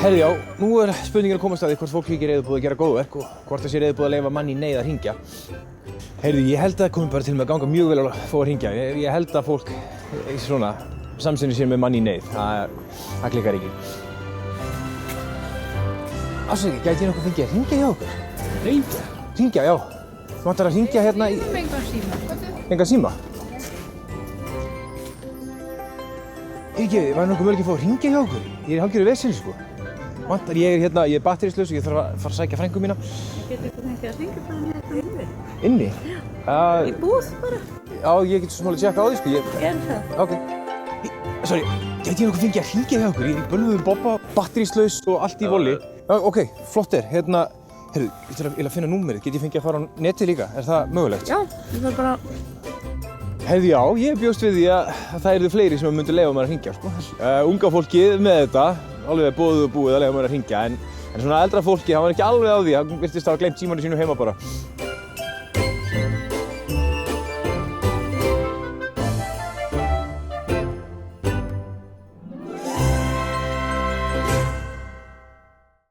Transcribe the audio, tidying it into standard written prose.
Herri, já, nú spurningin að komast að því hvort fólk ekki reiðubúið að gera góðverk og hvort það sé reiðubúið að leyfa manni í neyð að hringja. Heyrðu, ég held að það komi bara til með að ganga mjög vel að fá að hringja. Ég held að fólk svona samsynni sér með manni í neyð. Það klikkar ekki. Afsakið, gæti ég nokkuð fengið að hringja hjá okkur? Hringja? Hringja, já. Þú vantar að hringja hérna í... Engan síma. Engan síma? Var nokkuð möguleiki að fá að hringja hjá okkur? Ég hálfgerður vesinni, sko. Vantar, ég er batteríslaus og ég þarf að fara að sækja frængu mína. Getur ykkur fengið að hringja bara með þetta inni? Inni? Í búð bara? Já, ég get svo smálega tjekka á því, sko. Gerðu það. Ok. Sorry, gæti ég nokkuð fengið að hringja hjá okkur? Ég er í bölvuðum bobba, batteríslaus og allt í volli. Ok, flott er. Heyrðu, ég þarf að finna númerið. Get ég fengið að fara á netið líka? Er það mögulegt? Já, ég þarf bara... Heyrðu, já, ég bjóst við því að það yrðu fleiri sem myndu leyfa mér að hringja, sko. Unga fólkið með þetta, alveg boðið og búið að leyfa mér að hringja, en svona eldra fólki, það var ekki alveg á því, það virtist að hafa gleymt símanum sínu heima bara.